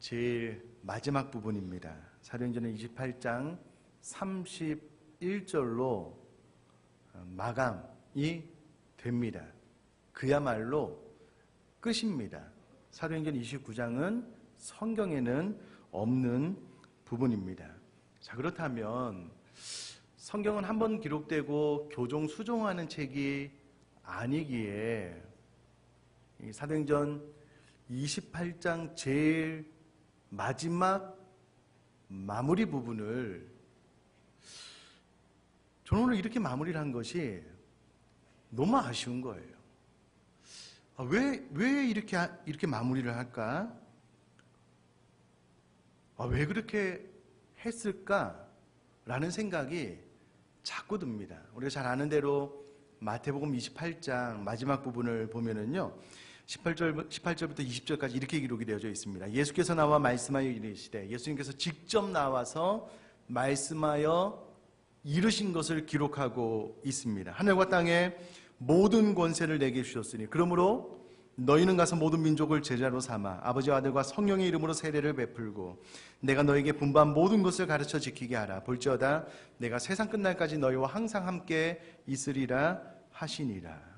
제일 마지막 부분입니다. 사도행전 28장 31절로 마감이 됩니다. 그야말로 끝입니다. 사도행전 29장은 성경에는 없는 부분입니다. 자, 그렇다면 성경은 한 번 기록되고 교종 수종하는 책이 아니기에 이 사도행전 28장 제일 마지막 마무리 부분을 저는 오늘 이렇게 마무리를 한 것이 너무 아쉬운 거예요. 왜 이렇게 마무리를 할까? 왜 그렇게 했을까라는 생각이 자꾸 듭니다. 우리가 잘 아는 대로 마태복음 28장 마지막 부분을 보면은요, 18절부터 20절까지 이렇게 기록이 되어져 있습니다. 예수께서 나와 말씀하여 이르시되, 예수님께서 직접 나와서 말씀하여 이르신 것을 기록하고 있습니다. 하늘과 땅에 모든 권세를 내게 주셨으니 그러므로 너희는 가서 모든 민족을 제자로 삼아 아버지와 아들과 성령의 이름으로 세례를 베풀고 내가 너에게 분부한 모든 것을 가르쳐 지키게 하라. 볼지어다 내가 세상 끝날까지 너희와 항상 함께 있으리라 하시니라.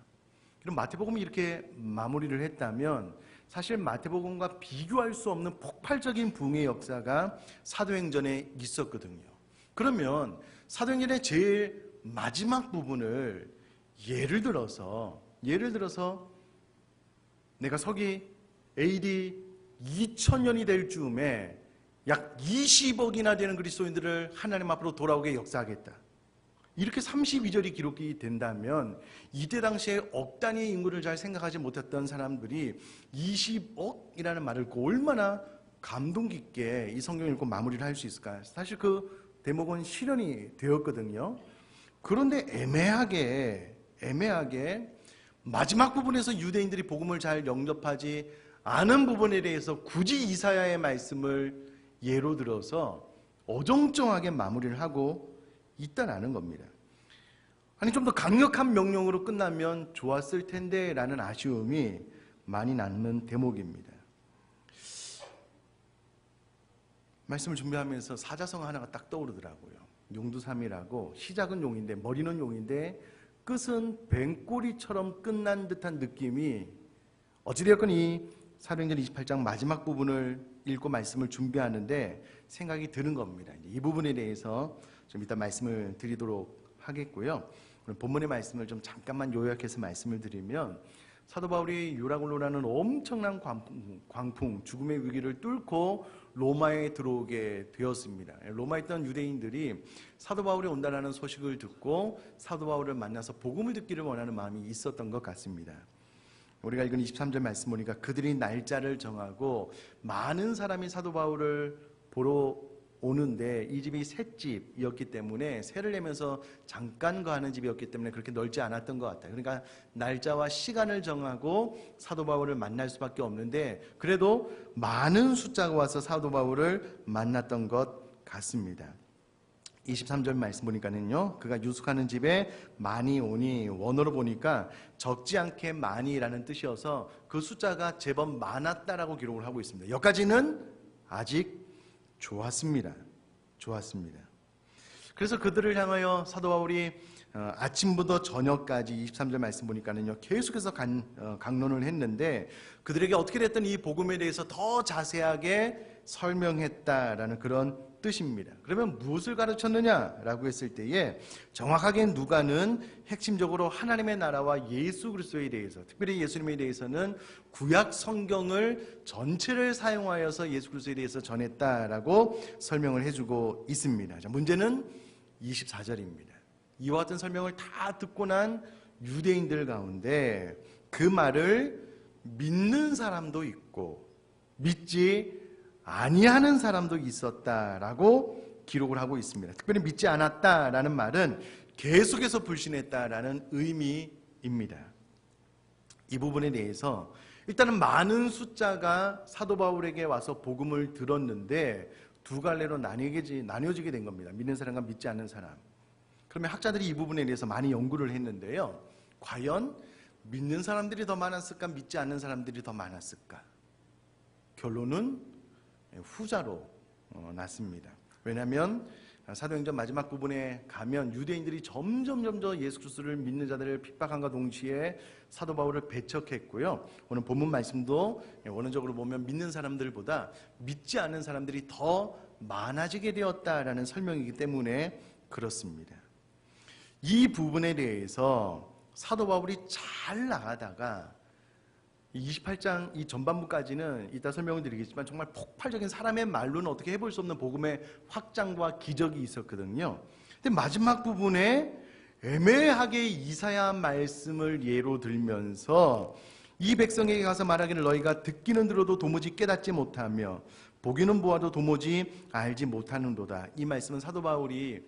그럼 마태복음이 이렇게 마무리를 했다면 사실 마태복음과 비교할 수 없는 폭발적인 부흥의 역사가 사도행전에 있었거든요. 그러면 사도행전의 제일 마지막 부분을 예를 들어서 내가 서기 AD 2000년이 될 즈음에 약 20억이나 되는 그리스도인들을 하나님 앞으로 돌아오게 역사하겠다. 이렇게 32절이 기록이 된다면 이때 당시에 억 단위의 인구를 잘 생각하지 못했던 사람들이 20억이라는 말을 듣고 얼마나 감동 깊게 이 성경을 읽고 마무리를 할 수 있을까? 사실 그 대목은 실현이 되었거든요. 그런데 애매하게 마지막 부분에서 유대인들이 복음을 잘 영접하지 않은 부분에 대해서 굳이 이사야의 말씀을 예로 들어서 어정쩡하게 마무리를 하고 있다라는 겁니다. 아니, 좀 더 강력한 명령으로 끝나면 좋았을 텐데 라는 아쉬움이 많이 남는 대목입니다. 말씀을 준비하면서 사자성 하나가 딱 떠오르더라고요. 용두삼이라고 시작은 용인데 머리는 용인데 끝은 뱀꼬리처럼 끝난 듯한 느낌이 어찌되었건 이 사도행전 28장 마지막 부분을 읽고 말씀을 준비하는데 생각이 드는 겁니다. 이 부분에 대해서 좀 이따 말씀을 드리도록 하겠고요. 본문의 말씀을 좀 잠깐만 요약해서 말씀을 드리면 사도 바울이 유라굴로라는 엄청난 광풍, 죽음의 위기를 뚫고 로마에 들어오게 되었습니다. 로마에 있던 유대인들이 사도 바울이 온다라는 소식을 듣고 사도 바울을 만나서 복음을 듣기를 원하는 마음이 있었던 것 같습니다. 우리가 읽은 23절 말씀 보니까 그들이 날짜를 정하고 많은 사람이 사도 바울을 보러 오는데 이 집이 셋집이었기 때문에 세를 내면서 잠깐 거하는 집이었기 때문에 그렇게 넓지 않았던 것 같아요. 그러니까 날짜와 시간을 정하고 사도 바울을 만날 수밖에 없는데 그래도 많은 숫자가 와서 사도 바울을 만났던 것 같습니다. 23절 말씀 보니까는요, 그가 유숙하는 집에 많이 오니 원어로 보니까 적지 않게 많이라는 뜻이어서 그 숫자가 제법 많았다라고 기록을 하고 있습니다. 여기까지는 아직 좋았습니다. 그래서 그들을 향하여 사도 바울이 아침부터 저녁까지 23절 말씀 보니까는요, 계속해서 강론을 했는데 그들에게 어떻게 됐든 이 복음에 대해서 더 자세하게 설명했다라는 그런 뜻입니다. 그러면 무엇을 가르쳤느냐라고 했을 때에 정확하게 누가는 핵심적으로 하나님의 나라와 예수 그리스도에 대해서, 특별히 예수님에 대해서는 구약 성경을 전체를 사용하여서 예수 그리스도에 대해서 전했다라고 설명을 해주고 있습니다. 자, 문제는 24절입니다. 이와 같은 설명을 다 듣고 난 유대인들 가운데 그 말을 믿는 사람도 있고 믿지 아니하는 사람도 있었다라고 기록을 하고 있습니다. 특별히 믿지 않았다라는 말은 계속해서 불신했다라는 의미입니다. 이 부분에 대해서 일단은 많은 숫자가 사도 바울에게 와서 복음을 들었는데 두 갈래로 나뉘어지게 된 겁니다. 믿는 사람과 믿지 않는 사람. 그러면 학자들이 이 부분에 대해서 많이 연구를 했는데요. 과연 믿는 사람들이 더 많았을까? 믿지 않는 사람들이 더 많았을까? 결론은 후자로 났습니다. 왜냐하면 사도행전 마지막 부분에 가면 유대인들이 점점 예수 그리스도를 믿는 자들을 핍박함과 동시에 사도 바울을 배척했고요. 오늘 본문 말씀도 원어적으로 보면 믿는 사람들보다 믿지 않는 사람들이 더 많아지게 되었다라는 설명이기 때문에 그렇습니다. 이 부분에 대해서 사도 바울이 잘 나가다가 28장 이 전반부까지는 이따 설명을 드리겠지만 정말 폭발적인 사람의 말로는 어떻게 해볼 수 없는 복음의 확장과 기적이 있었거든요. 근데 마지막 부분에 애매하게 이사야 말씀을 예로 들면서 이 백성에게 가서 말하기를 너희가 듣기는 들어도 도무지 깨닫지 못하며 보기는 보아도 도무지 알지 못하는도다. 이 말씀은 사도 바울이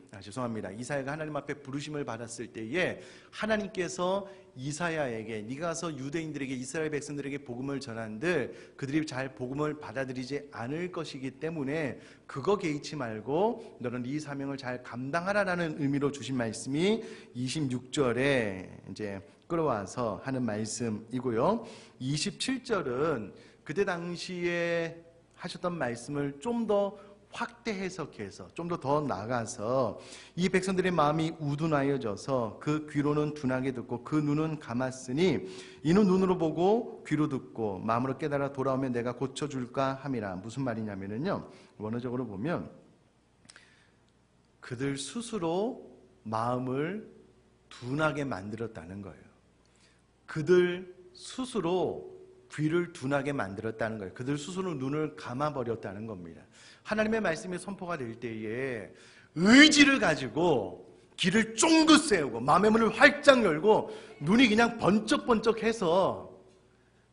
이사야가 하나님 앞에 부르심을 받았을 때에 하나님께서 이사야에게 네가 가서 유대인들에게 이스라엘 백성들에게 복음을 전한들 그들이 잘 복음을 받아들이지 않을 것이기 때문에 그거 개의치 말고 너는 네 사명을 잘 감당하라라는 의미로 주신 말씀이 26절에 이제 끌어와서 하는 말씀이고요. 27절은 그때 당시에 하셨던 말씀을 좀 더 확대 해석해서 좀 더 나아가서 이 백성들의 마음이 우둔하여져서 그 귀로는 둔하게 듣고 그 눈은 감았으니 이는 눈으로 보고 귀로 듣고 마음으로 깨달아 돌아오면 내가 고쳐줄까 함이라. 무슨 말이냐면요, 원어적으로 보면 그들 스스로 마음을 둔하게 만들었다는 거예요. 그들 스스로 귀를 둔하게 만들었다는 거예요. 그들 스스로 눈을 감아버렸다는 겁니다. 하나님의 말씀이 선포가 될 때에 의지를 가지고 귀를 쫑긋 세우고 마음의 문을 활짝 열고 눈이 그냥 번쩍번쩍해서,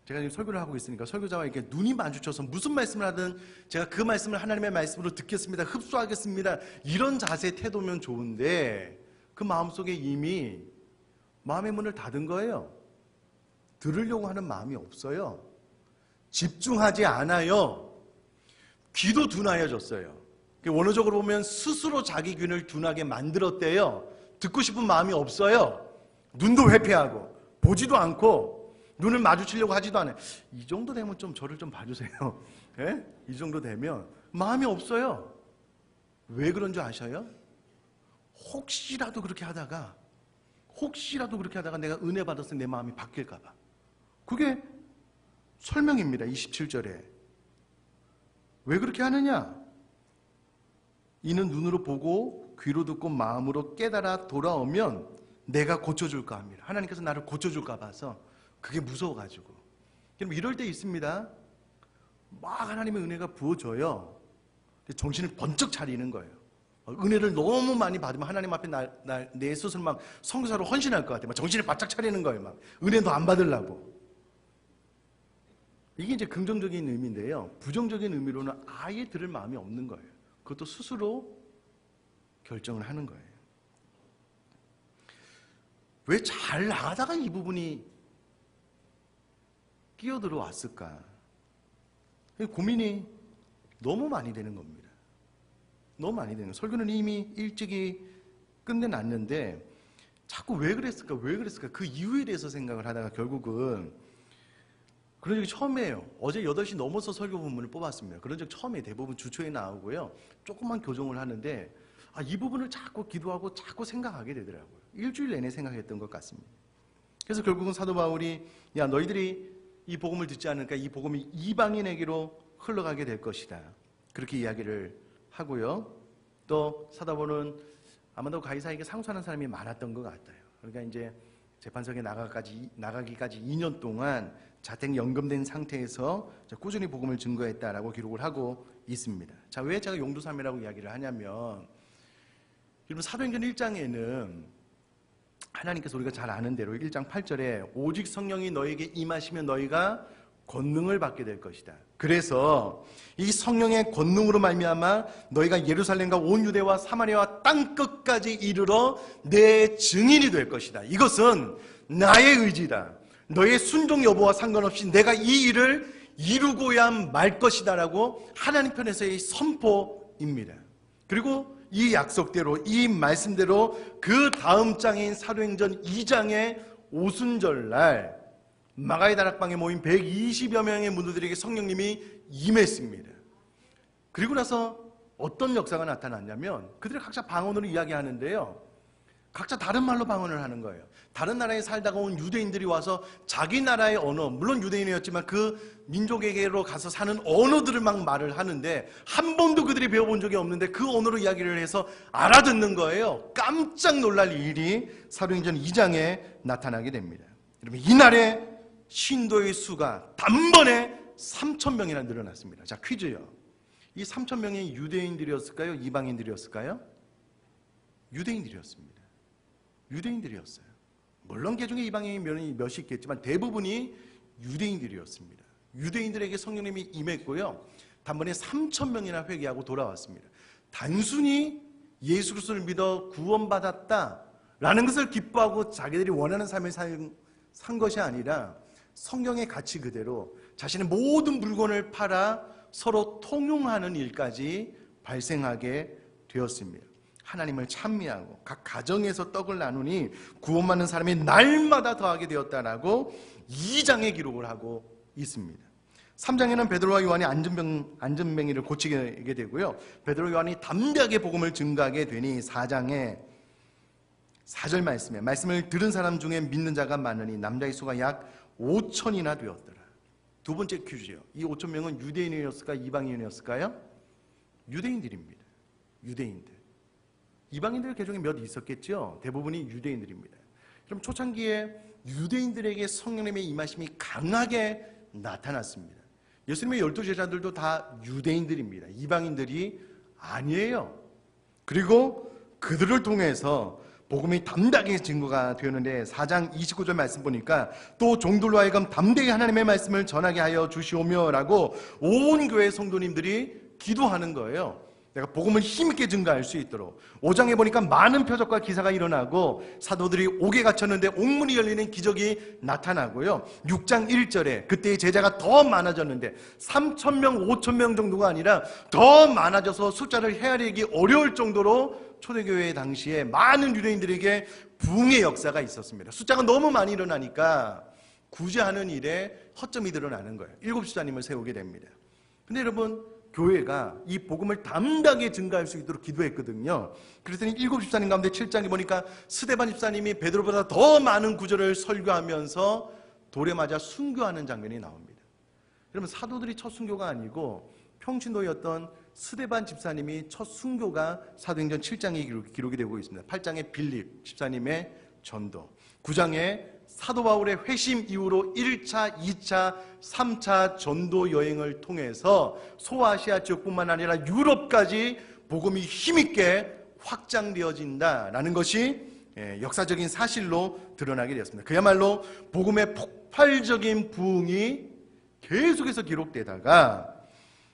제가 지금 설교를 하고 있으니까 설교자와 이렇게 눈이 마주쳐서 무슨 말씀을 하든 제가 그 말씀을 하나님의 말씀으로 듣겠습니다, 흡수하겠습니다, 이런 자세 태도면 좋은데 그 마음속에 이미 마음의 문을 닫은 거예요. 들으려고 하는 마음이 없어요. 집중하지 않아요. 귀도 둔하여졌어요. 원어적으로 보면 스스로 자기 귀를 둔하게 만들었대요. 듣고 싶은 마음이 없어요. 눈도 회피하고 보지도 않고 눈을 마주치려고 하지도 않아요. 이 정도 되면 좀 저를 좀 봐주세요. 네? 이 정도 되면 마음이 없어요. 왜 그런 줄 아셔요? 혹시라도 그렇게 하다가 내가 은혜 받아서 내 마음이 바뀔까 봐. 그게 설명입니다. 27절에. 왜 그렇게 하느냐? 이는 눈으로 보고 귀로 듣고 마음으로 깨달아 돌아오면 내가 고쳐줄까 합니다. 하나님께서 나를 고쳐줄까 봐서 그게 무서워가지고. 그럼 이럴 때 있습니다. 막 하나님의 은혜가 부어져요. 정신을 번쩍 차리는 거예요. 은혜를 너무 많이 받으면 하나님 앞에 내 스스로 막 선교사로 헌신할 것 같아요. 막 정신을 바짝 차리는 거예요. 막 은혜 더 안 받으려고. 이게 이제 긍정적인 의미인데요. 부정적인 의미로는 아예 들을 마음이 없는 거예요. 그것도 스스로 결정을 하는 거예요. 왜 잘 나가다가 이 부분이 끼어들어 왔을까? 고민이 너무 많이 되는 겁니다. 너무 많이 되는 거예요. 설교는 이미 일찍이 끝내놨는데 자꾸 왜 그랬을까? 그 이유에 대해서 생각을 하다가 결국은 그런 적이 처음이에요. 어제 8시 넘어서 설교 본문을 뽑았습니다. 그런 적 처음에 대부분 주초에 나오고요. 조금만 교정을 하는데 이 부분을 자꾸 기도하고 자꾸 생각하게 되더라고요. 일주일 내내 생각했던 것 같습니다. 그래서 결국은 사도 바울이 너희들이 이 복음을 듣지 않으니까 이 복음이 이방인에게로 흘러가게 될 것이다. 그렇게 이야기를 하고요. 또 사도 바울은 아마도 가이사에게 상소하는 사람이 많았던 것 같아요. 그러니까 이제 재판석에 나가기까지 2년 동안 자택 연금된 상태에서 꾸준히 복음을 증거했다라고 기록을 하고 있습니다. 자, 왜 제가 용두삼이라고 이야기를 하냐면, 여러분 사도행전 1장에는 하나님께서 우리가 잘 아는 대로 1장 8절에 오직 성령이 너에게 임하시면 너희가 권능을 받게 될 것이다. 그래서 이 성령의 권능으로 말미암아 너희가 예루살렘과 온 유대와 사마리아와 땅 끝까지 이르러 내 증인이 될 것이다. 이것은 나의 의지다. 너의 순종 여부와 상관없이 내가 이 일을 이루고야 말 것이다 라고 하나님 편에서의 선포입니다. 그리고 이 약속대로, 이 말씀대로 그 다음 장인 사도행전 2장의 오순절날 마가의 다락방에 모인 120여 명의 문도들에게 성령님이 임했습니다. 그리고 나서 어떤 역사가 나타났냐면 그들이 각자 방언으로 이야기하는데요. 각자 다른 말로 방언을 하는 거예요. 다른 나라에 살다가 온 유대인들이 와서 자기 나라의 언어, 물론 유대인이었지만 그 민족에게로 가서 사는 언어들을 막 말을 하는데 한 번도 그들이 배워본 적이 없는데 그 언어로 이야기를 해서 알아듣는 거예요. 깜짝 놀랄 일이 사도행전 2장에 나타나게 됩니다. 여러분, 이날에 신도의 수가 단번에 3,000명이나 늘어났습니다. 자, 퀴즈요. 이 3,000명이 유대인들이었을까요? 이방인들이었을까요? 유대인들이었습니다. 유대인들이었어요. 물론 그 중에 이방인이 몇이 있겠지만 대부분이 유대인들이었습니다. 유대인들에게 성령님이 임했고요. 단번에 3,000명이나 회개하고 돌아왔습니다. 단순히 예수 그리스도를 믿어 구원받았다라는 것을 기뻐하고 자기들이 원하는 삶을 산 것이 아니라 성경의 가치 그대로 자신의 모든 물건을 팔아 서로 통용하는 일까지 발생하게 되었습니다. 하나님을 찬미하고 각 가정에서 떡을 나누니 구원받는 사람이 날마다 더하게 되었다라고 2장에 기록을 하고 있습니다. 3장에는 베드로와 요한이 안전뱅이를 고치게 되고요. 베드로 요한이 담대하게 복음을 증거하게 되니 4장에 4절 말씀을 들은 사람 중에 믿는 자가 많으니 남자의 수가 약 5천이나 되었더라. 두 번째 퀴즈요. 이 5천 명은 유대인이었을까 이방인이었을까요? 유대인들입니다. 유대인들. 이방인들 개종이 몇 있었겠죠? 대부분이 유대인들입니다. 그럼 초창기에 유대인들에게 성령님의 임하심이 강하게 나타났습니다. 예수님의 12제자들도 다 유대인들입니다. 이방인들이 아니에요. 그리고 그들을 통해서 복음이 담대하게 증거가 되는데 4장 29절 말씀 보니까 또 종들로 하여금 담대히 하나님의 말씀을 전하게 하여 주시오며 라고 온 교회 성도님들이 기도하는 거예요. 내가 복음을 힘있게 증거할 수 있도록. 5장에 보니까 많은 표적과 기사가 일어나고 사도들이 옥에 갇혔는데 옥문이 열리는 기적이 나타나고요. 6장 1절에 그때의 제자가 더 많아졌는데 3,000명, 5,000명 정도가 아니라 더 많아져서 숫자를 헤아리기 어려울 정도로 초대교회 당시에 많은 유대인들에게 부흥의 역사가 있었습니다. 숫자가 너무 많이 일어나니까 구제하는 일에 허점이 드러나는 거예요. 7 집사님을 세우게 됩니다. 근데 여러분, 교회가 이 복음을 담대하게 증가할 수 있도록 기도했거든요. 그랬더니 7 집사님 가운데 7장에 보니까 스데반 집사님이 베드로보다 더 많은 구절을 설교하면서 돌에 맞아 순교하는 장면이 나옵니다. 여러분, 사도들이 첫 순교가 아니고 평신도였던 스데반 집사님이 첫 순교가 사도행전 7장에 기록이 되고 있습니다. 8장에 빌립 집사님의 전도, 9장에 사도 바울의 회심 이후로 1차, 2차, 3차 전도 여행을 통해서 소아시아 지역뿐만 아니라 유럽까지 복음이 힘있게 확장되어진다라는 것이 역사적인 사실로 드러나게 되었습니다. 그야말로 복음의 폭발적인 부흥이 계속해서 기록되다가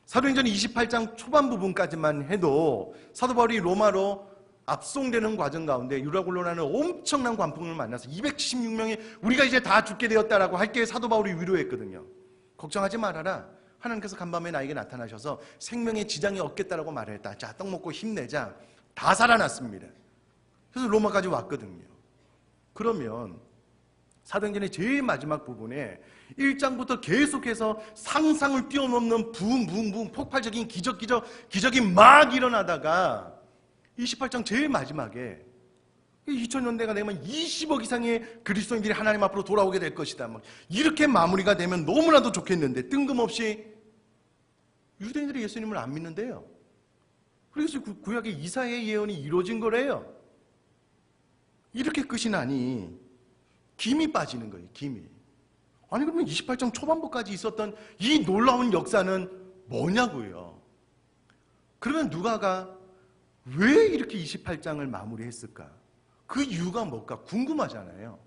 사도행전 28장 초반 부분까지만 해도 사도 바울이 로마로 압송되는 과정 가운데 유라굴로라는 엄청난 관풍을 만나서 276명이 우리가 이제 다 죽게 되었다라고 할 때 사도 바울이 위로했거든요. 걱정하지 말아라. 하나님께서 간밤에 나에게 나타나셔서 생명에 지장이 없겠다라고 말했다. 자, 떡 먹고 힘내자. 다 살아났습니다. 그래서 로마까지 왔거든요. 그러면 사도행전의 제일 마지막 부분에 1장부터 계속해서 상상을 뛰어넘는 부흥 폭발적인 기적이 막 일어나다가 28장 제일 마지막에 2000년대가 되면 20억 이상의 그리스도인들이 하나님 앞으로 돌아오게 될 것이다. 이렇게 마무리가 되면 너무나도 좋겠는데 뜬금없이 유대인들이 예수님을 안 믿는데요. 그래서 구약의 이사야의 예언이 이루어진 거래요. 이렇게 끝이 나니 김이 빠지는 거예요. 김이. 아니 그러면 28장 초반부까지 있었던 이 놀라운 역사는 뭐냐고요. 그러면 누가가 왜 이렇게 28장을 마무리했을까? 그 이유가 뭘까? 궁금하잖아요.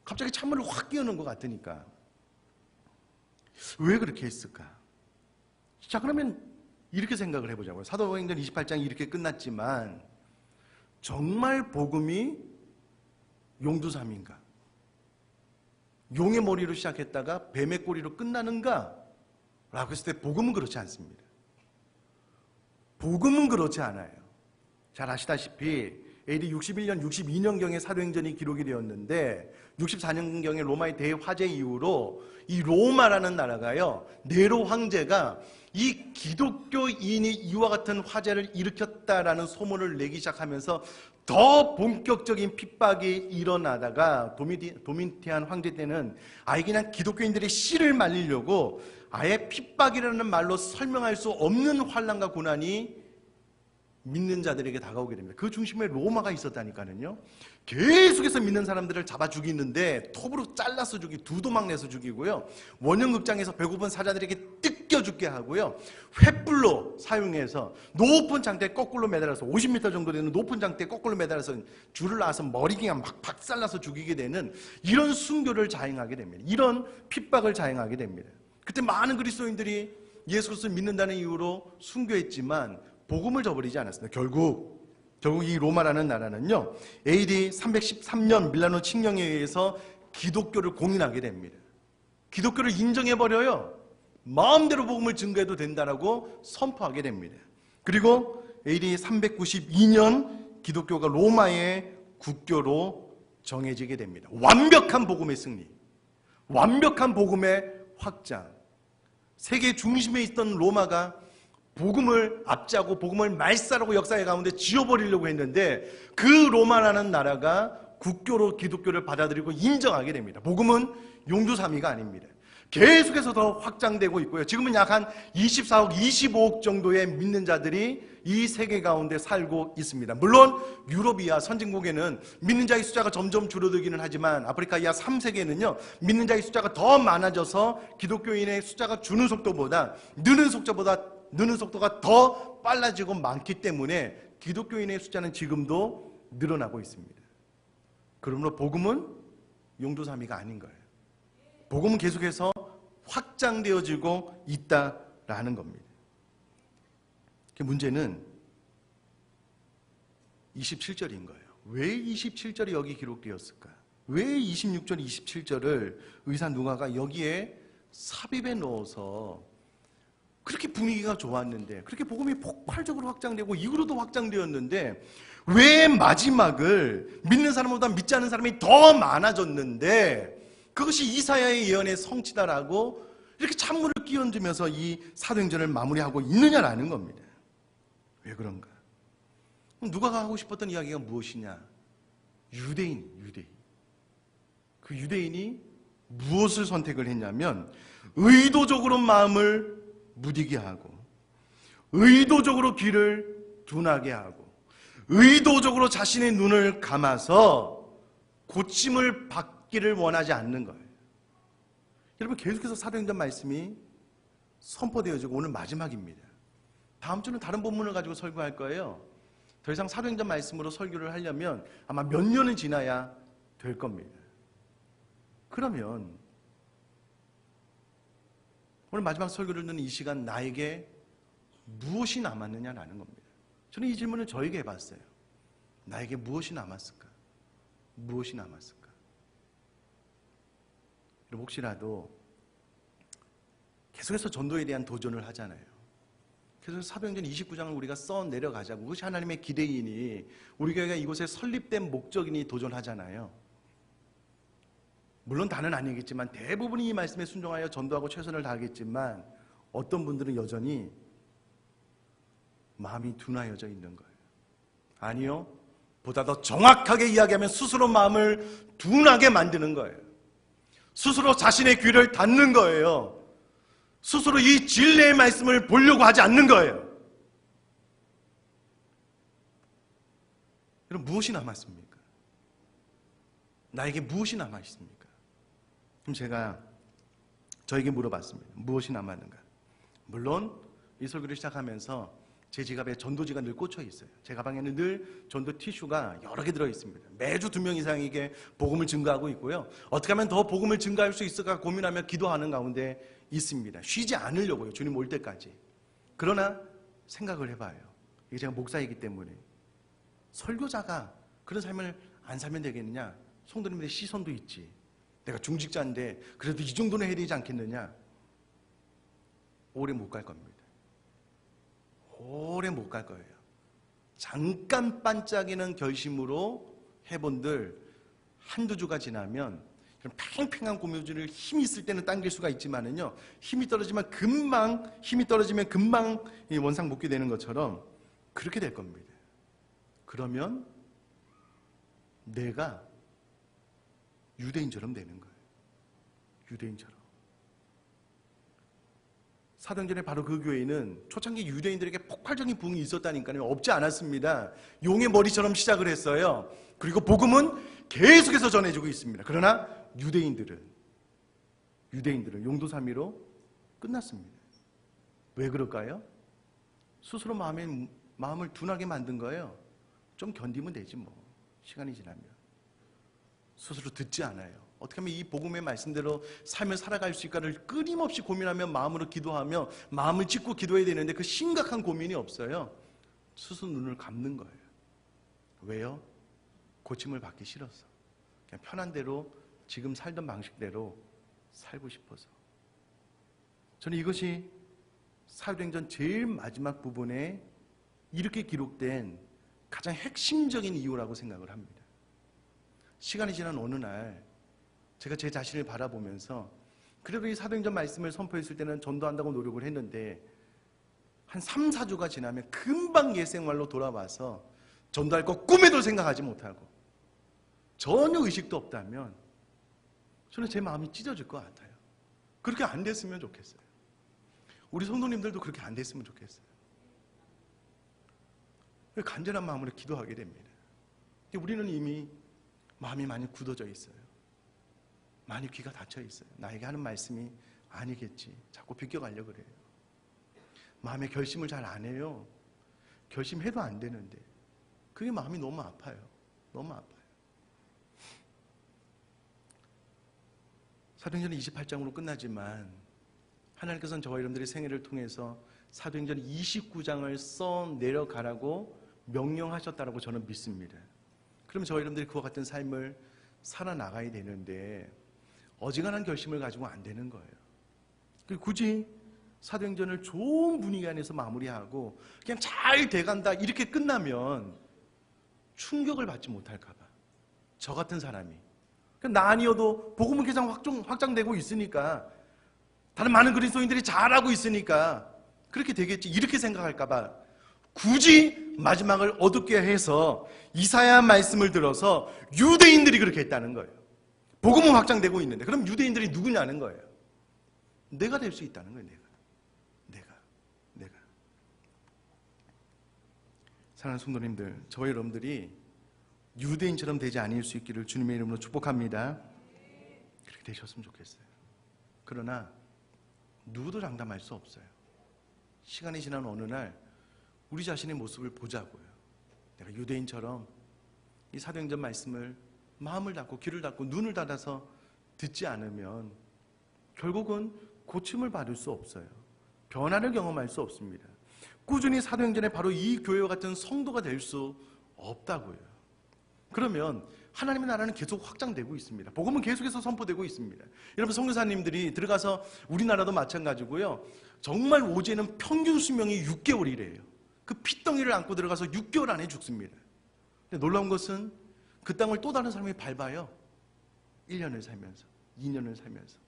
갑자기 찬물을 확 끼우는 것 같으니까. 왜 그렇게 했을까? 자, 그러면 이렇게 생각을 해보자고요. 사도행전 28장이 이렇게 끝났지만 정말 복음이 용두삼인가? 용의 머리로 시작했다가 뱀의 꼬리로 끝나는가? 라고 했을 때 복음은 그렇지 않습니다. 복음은 그렇지 않아요. 잘 아시다시피 AD 61년, 62년경에 사도행전이 기록이 되었는데 64년경에 로마의 대화재 이후로 이 로마라는 나라가요, 네로 황제가 이 기독교인이 이와 같은 화재를 일으켰다라는 소문을 내기 시작하면서 더 본격적인 핍박이 일어나다가 도미티안 황제 때는 아예 그냥 기독교인들의 씨를 말리려고 아예 핍박이라는 말로 설명할 수 없는 환난과 고난이 믿는 자들에게 다가오게 됩니다. 그 중심에 로마가 있었다니까요. 계속해서 믿는 사람들을 잡아 죽이는데 톱으로 잘라서 죽이고 두도막 내서 죽이고요. 원형극장에서 배고픈 사자들에게 뜯겨 죽게 하고요. 횃불로 사용해서 높은 장대에 거꾸로 매달아서 50m 정도 되는 높은 장대에 거꾸로 매달아서 줄을 놔서 머리 그냥 막 박살나서 죽이게 되는 이런 순교를 자행하게 됩니다. 이런 핍박을 자행하게 됩니다. 그때 많은 그리스도인들이 예수 그리스도를 믿는다는 이유로 순교했지만 복음을 저버리지 않았습니다. 결국 이 로마라는 나라는요, AD 313년 밀라노 칙령에 의해서 기독교를 공인하게 됩니다. 기독교를 인정해버려요. 마음대로 복음을 증거해도 된다라고 선포하게 됩니다. 그리고 AD 392년 기독교가 로마의 국교로 정해지게 됩니다. 완벽한 복음의 승리, 완벽한 복음의 확장. 세계 중심에 있던 로마가 복음을 압제하고 복음을 말살하고 역사의 가운데 지워버리려고 했는데 그 로마라는 나라가 국교로 기독교를 받아들이고 인정하게 됩니다. 복음은 용두사미가 아닙니다. 계속해서 더 확장되고 있고요. 지금은 약 한 24억, 25억 정도의 믿는 자들이 이 세계 가운데 살고 있습니다. 물론 유럽이야 선진국에는 믿는 자의 숫자가 점점 줄어들기는 하지만 아프리카 이하 3세계는요 믿는 자의 숫자가 더 많아져서 기독교인의 숫자가 느는 속도가 더 빨라지고 많기 때문에 기독교인의 숫자는 지금도 늘어나고 있습니다. 그러므로 복음은 용두사미가 아닌 거예요. 복음은 계속해서 확장되어지고 있다라는 겁니다. 문제는 27절인 거예요. 왜 27절이 여기 기록되었을까? 왜 26절, 27절을 의사 누가가 여기에 삽입에 넣어서 그렇게 분위기가 좋았는데 그렇게 복음이 폭발적으로 확장되고 이후로도 확장되었는데 왜 마지막을 믿는 사람보다 믿지 않는 사람이 더 많아졌는데 그것이 이사야의 예언의 성취다라고 이렇게 찬물을 끼얹으면서 이 사도행전을 마무리하고 있느냐라는 겁니다. 왜 그런가? 누가가 하고 싶었던 이야기가 무엇이냐? 유대인. 그 유대인이 무엇을 선택을 했냐면 의도적으로 마음을 무디게 하고 의도적으로 귀를 둔하게 하고 의도적으로 자신의 눈을 감아서 고침을 받기를 원하지 않는 거예요. 여러분 계속해서 사도행전 말씀이 선포되어지고 오늘 마지막입니다. 다음 주는 다른 본문을 가지고 설교할 거예요. 더 이상 사도행전 말씀으로 설교를 하려면 아마 몇 년은 지나야 될 겁니다. 그러면 오늘 마지막 설교를 듣는 이 시간 나에게 무엇이 남았느냐라는 겁니다. 저는 이 질문을 저에게 해봤어요. 나에게 무엇이 남았을까? 무엇이 남았을까? 여러분 혹시라도 계속해서 전도에 대한 도전을 하잖아요. 그래서 사도행전 29장을 우리가 써 내려가자고 그것이 하나님의 기대이니 우리 교회가 이곳에 설립된 목적이니 도전하잖아요. 물론 다는 아니겠지만 대부분이 이 말씀에 순종하여 전도하고 최선을 다하겠지만 어떤 분들은 여전히 마음이 둔하여져 있는 거예요. 아니요. 보다 더 정확하게 이야기하면 스스로 마음을 둔하게 만드는 거예요. 스스로 자신의 귀를 닫는 거예요. 스스로 이 진리의 말씀을 보려고 하지 않는 거예요. 여러분 무엇이 남았습니까? 나에게 무엇이 남아있습니까? 그럼 제가 저에게 물어봤습니다. 무엇이 남았는가? 물론 이 설교를 시작하면서 제 지갑에 전도지가 늘 꽂혀 있어요. 제 가방에는 늘 전도 티슈가 여러 개 들어 있습니다. 매주 2명 이상에게 복음을 증거하고 있고요. 어떻게 하면 더 복음을 증거할 수 있을까 고민하며 기도하는 가운데 있습니다. 쉬지 않으려고요. 주님 올 때까지. 그러나 생각을 해봐요. 이게 제가 목사이기 때문에 설교자가 그런 삶을 안 살면 되겠느냐? 성도님들의 시선도 있지. 내가 중직자인데 그래도 이 정도는 해야 되지 않겠느냐? 오래 못 갈 겁니다. 오래 못 갈 거예요. 잠깐 반짝이는 결심으로 해본들 한두 주가 지나면 팽팽한 고무줄을 힘이 있을 때는 당길 수가 있지만은요, 힘이 떨어지면 금방 이 원상 복귀되는 것처럼 그렇게 될 겁니다. 그러면 내가 유대인처럼 되는 거예요. 유대인처럼. 사도행전의 바로 그 교회는 초창기 유대인들에게 폭발적인 부흥이 있었다니까요. 없지 않았습니다. 용의 머리처럼 시작을 했어요. 그리고 복음은 계속해서 전해지고 있습니다. 그러나 유대인들은 용도삼위로 끝났습니다. 왜 그럴까요? 스스로 마음을 둔하게 만든 거예요. 좀 견디면 되지 뭐. 시간이 지나면. 스스로 듣지 않아요. 어떻게 하면 이 복음의 말씀대로 삶을 살아갈 수 있을까를 끊임없이 고민하며 마음으로 기도하며 마음을 찢고 기도해야 되는데 그 심각한 고민이 없어요. 스스로 눈을 감는 거예요. 왜요? 고침을 받기 싫어서. 그냥 편한 대로 지금 살던 방식대로 살고 싶어서. 저는 이것이 사도행전 제일 마지막 부분에 이렇게 기록된 가장 핵심적인 이유라고 생각을 합니다. 시간이 지난 어느 날 제가 제 자신을 바라보면서 그래도 이 사도행전 말씀을 선포했을 때는 전도한다고 노력을 했는데 한 3, 4주가 지나면 금방 옛생활로 돌아와서 전도할 것 꿈에도 생각하지 못하고 전혀 의식도 없다면 저는 제 마음이 찢어질 것 같아요. 그렇게 안 됐으면 좋겠어요. 우리 성도님들도 그렇게 안 됐으면 좋겠어요. 간절한 마음으로 기도하게 됩니다. 우리는 이미 마음이 많이 굳어져 있어요. 많이 귀가 닫혀 있어요. 나에게 하는 말씀이 아니겠지. 자꾸 비껴가려고 그래요. 마음의 결심을 잘 안 해요. 결심해도 안 되는데 그게 마음이 너무 아파요. 너무 아파요. 사도행전 28장으로 끝나지만 하나님께서는 저와 여러분들의 생애를 통해서 사도행전 29장을 써 내려가라고 명령하셨다고 저는 믿습니다. 그럼 저와 여러분들이 그와 같은 삶을 살아나가야 되는데 어지간한 결심을 가지고 안 되는 거예요. 굳이 사도행전을 좋은 분위기 안에서 마무리하고 그냥 잘 돼간다 이렇게 끝나면 충격을 받지 못할까 봐. 저 같은 사람이 나 아니어도 복음은 계속 확장되고 있으니까 다른 많은 그리스도인들이 잘하고 있으니까 그렇게 되겠지 이렇게 생각할까 봐 굳이 마지막을 어둡게 해서 이사야 말씀을 들어서 유대인들이 그렇게 했다는 거예요. 복음은 확장되고 있는데 그럼 유대인들이 누구냐는 거예요. 내가 될 수 있다는 거예요. 내가. 사랑하는 성도님들, 저와 여러분들이 유대인처럼 되지 않을 수 있기를 주님의 이름으로 축복합니다. 그렇게 되셨으면 좋겠어요. 그러나 누구도 장담할 수 없어요. 시간이 지난 어느 날 우리 자신의 모습을 보자고요. 내가 유대인처럼 이 사도행전 말씀을 마음을 닫고 귀를 닫고 눈을 닫아서 듣지 않으면 결국은 고침을 받을 수 없어요. 변화를 경험할 수 없습니다. 꾸준히 사도행전에 바로 이 교회와 같은 성도가 될 수 없다고요. 그러면 하나님의 나라는 계속 확장되고 있습니다. 복음은 계속해서 선포되고 있습니다. 여러분 선교사님들이 들어가서 우리나라도 마찬가지고요. 정말 오지에는 평균 수명이 6개월이래요. 그 핏덩이를 안고 들어가서 6개월 안에 죽습니다. 근데 놀라운 것은 그 땅을 또 다른 사람이 밟아요. 1년을 살면서 2년을 살면서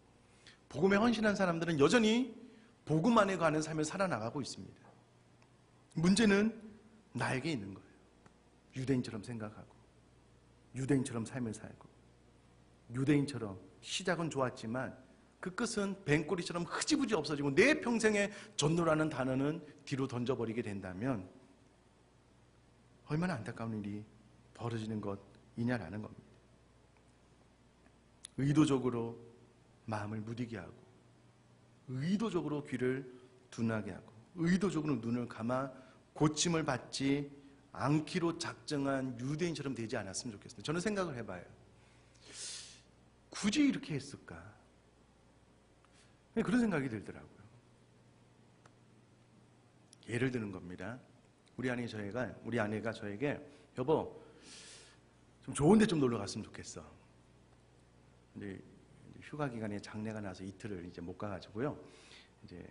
복음에 헌신한 사람들은 여전히 복음 안에 가는 삶을 살아나가고 있습니다. 문제는 나에게 있는 거예요. 유대인처럼 생각하고 유대인처럼 삶을 살고 유대인처럼 시작은 좋았지만 그 끝은 뱀꼬리처럼 흐지부지 없어지고 내 평생에 전도라는 단어는 뒤로 던져버리게 된다면 얼마나 안타까운 일이 벌어지는 것이냐라는 겁니다. 의도적으로 마음을 무디게 하고 의도적으로 귀를 둔하게 하고 의도적으로 눈을 감아 고침을 받지 않기로 작정한 유대인처럼 되지 않았으면 좋겠습니다. 저는 생각을 해봐요. 굳이 이렇게 했을까? 그런 생각이 들더라고요. 예를 드는 겁니다. 우리 아내가 저에게 여보 좀 좋은 데 좀 놀러 갔으면 좋겠어. 근데 휴가 기간에 장례가 나서 이틀을 이제 못 가가지고요. 이제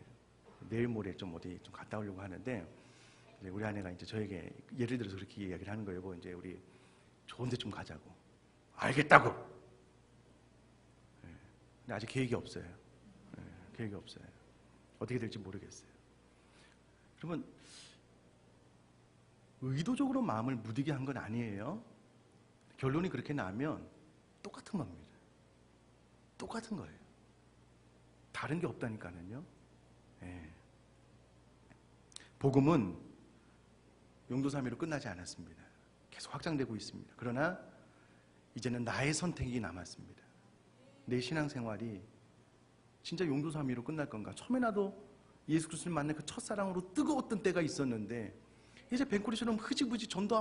내일 모레 좀 어디 좀 갔다 오려고 하는데 이제 우리 아내가 이제 저에게 예를 들어서 그렇게 이야기를 하는 거예요. 여보, 이제 우리 좋은 데 좀 가자고. 알겠다고. 근데 아직 계획이 없어요. 계획이 없어요. 어떻게 될지 모르겠어요. 그러면 의도적으로 마음을 무디게 한 건 아니에요. 결론이 그렇게 나면 똑같은 겁니다. 똑같은 거예요. 다른 게 없다니까는요. 복음은 용도삼위로 끝나지 않았습니다. 계속 확장되고 있습니다. 그러나 이제는 나의 선택이 남았습니다. 내 신앙생활이 진짜 용도삼위로 끝날 건가? 처음에 나도 예수 그리스도를 만난 그 첫사랑으로 뜨거웠던 때가 있었는데 이제 벤꼬리처럼 흐지부지 전도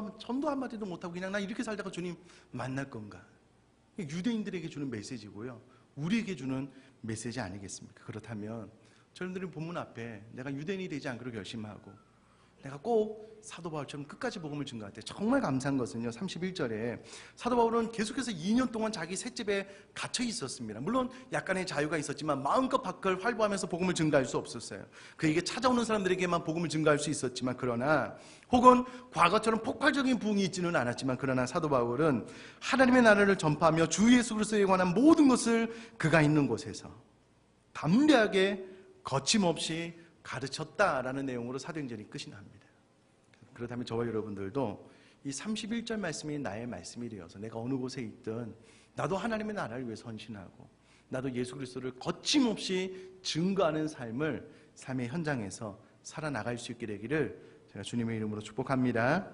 한마디도 못하고 그냥 나 이렇게 살다가 주님 만날 건가? 유대인들에게 주는 메시지고요. 우리에게 주는 메시지 아니겠습니까? 그렇다면 저희들은 본문 앞에 내가 유대인이 되지 않기로 결심하고 내가 꼭 사도 바울처럼 끝까지 복음을 증거할 때 정말 감사한 것은요, 31절에 사도 바울은 계속해서 2년 동안 자기 셋집에 갇혀 있었습니다. 물론 약간의 자유가 있었지만 마음껏 밖을 활보하면서 복음을 증거할 수 없었어요. 그에게 찾아오는 사람들에게만 복음을 증거할 수 있었지만, 그러나 혹은 과거처럼 폭발적인 부흥이 있지는 않았지만, 그러나 사도 바울은 하나님의 나라를 전파하며 주 예수 그리스도에 관한 모든 것을 그가 있는 곳에서 담대하게 거침없이 가르쳤다라는 내용으로 사도행전이 끝이 납니다. 그렇다면 저와 여러분들도 이 31절 말씀이 나의 말씀이 되어서 내가 어느 곳에 있든 나도 하나님의 나라를 위해서 헌신하고 나도 예수 그리스도를 거침없이 증거하는 삶의 현장에서 살아나갈 수 있게 되기를 제가 주님의 이름으로 축복합니다.